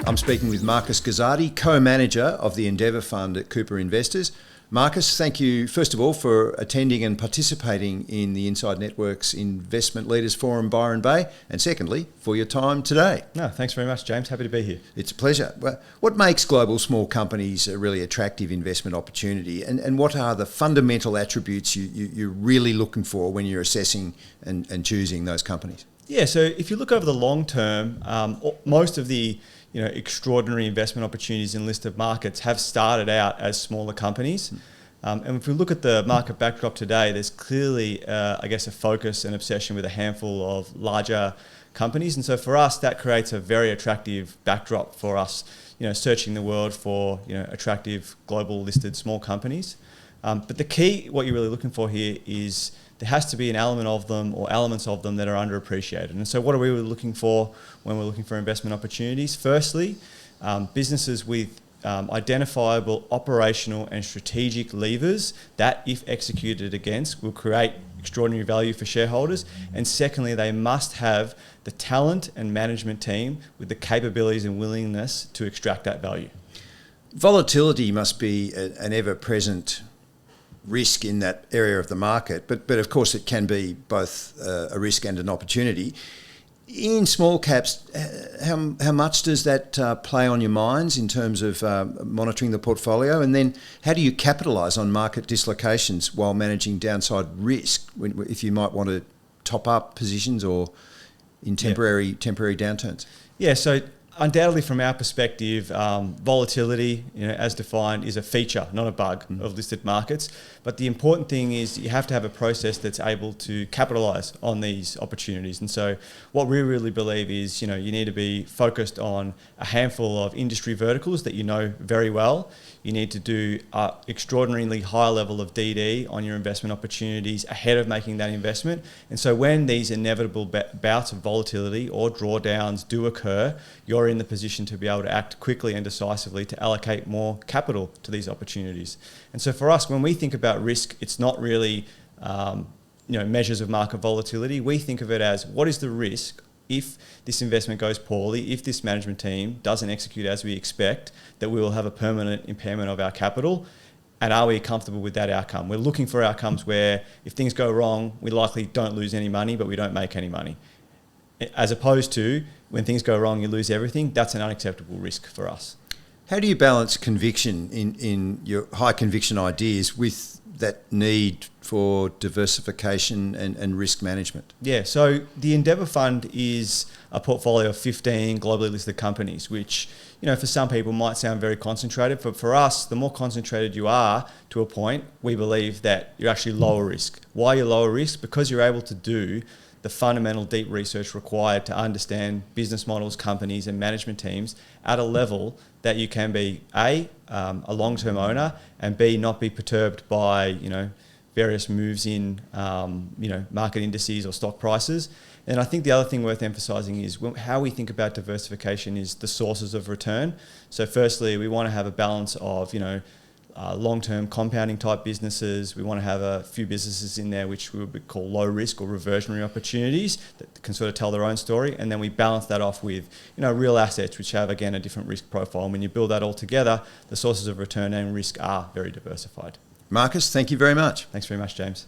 I'm speaking with Marcus Guzzardi, co-manager of the Endeavour Fund at Cooper Investors. Marcus, thank you, first of all, for attending and participating in the Inside Network's Investment Leaders Forum, Byron Bay, and secondly, for your time today. No, thanks very much, James. Happy to be here. It's a pleasure. Well, what makes global small companies a really attractive investment opportunity, and what are the fundamental attributes you're really looking for when you're assessing and choosing those companies? Yeah, so if you look over the long term, most of the extraordinary investment opportunities in listed markets have started out as smaller companies. And if we look at the market backdrop today, there's clearly, a focus and obsession with a handful of larger companies. And so for us, that creates a very attractive backdrop for us, searching the world for, attractive global listed small companies. But the key, what you're really looking for here is there has to be an element of them or elements of them that are underappreciated. And so what are we really looking for when we're looking for investment opportunities? Firstly, businesses with identifiable operational and strategic levers that, if executed against, will create extraordinary value for shareholders. And secondly, they must have the talent and management team with the capabilities and willingness to extract that value. Volatility must be an ever-present risk in that area of the market, but of course it can be both a risk and an opportunity. In small caps, how much does that play on your minds in terms of monitoring the portfolio? And then how do you capitalise on market dislocations while managing downside risk if you might want to top up positions or in temporary downturns? Yeah, so undoubtedly from our perspective, volatility, as defined, is a feature, not a bug of listed markets. But the important thing is you have to have a process that's able to capitalise on these opportunities. And so what we really believe is, you need to be focused on a handful of industry verticals that you know very well. You need to do an extraordinarily high level of DD on your investment opportunities ahead of making that investment. And so when these inevitable bouts of volatility or drawdowns do occur, you're in the position to be able to act quickly and decisively to allocate more capital to these opportunities. And so for us, when we think about risk, it's not really measures of market volatility. We think of it as, what is the risk if this investment goes poorly, if this management team doesn't execute as we expect, that we will have a permanent impairment of our capital? And are we comfortable with that outcome? We're looking for outcomes where if things go wrong, we likely don't lose any money, but we don't make any money. As opposed to when things go wrong, you lose everything. That's an unacceptable risk for us. How do you balance conviction in your high conviction ideas with that need for diversification and risk management? Yeah, so the Endeavour Fund is a portfolio of 15 globally listed companies, which, for some people might sound very concentrated, but for us, the more concentrated you are to a point, we believe that you're actually lower risk. Why you're lower risk? Because you're able to do the fundamental deep research required to understand business models, companies and management teams at a level that you can be a long-term owner, and B, not be perturbed by various moves in market indices or stock prices. And I think the other thing worth emphasising is how we think about diversification is the sources of return. So firstly, we want to have a balance of long-term compounding type businesses. We want to have a few businesses in there which we would call low risk or reversionary opportunities that can sort of tell their own story. And then we balance that off with, real assets which have, again, a different risk profile. And when you build that all together, the sources of return and risk are very diversified. Marcus, thank you very much. Thanks very much, James.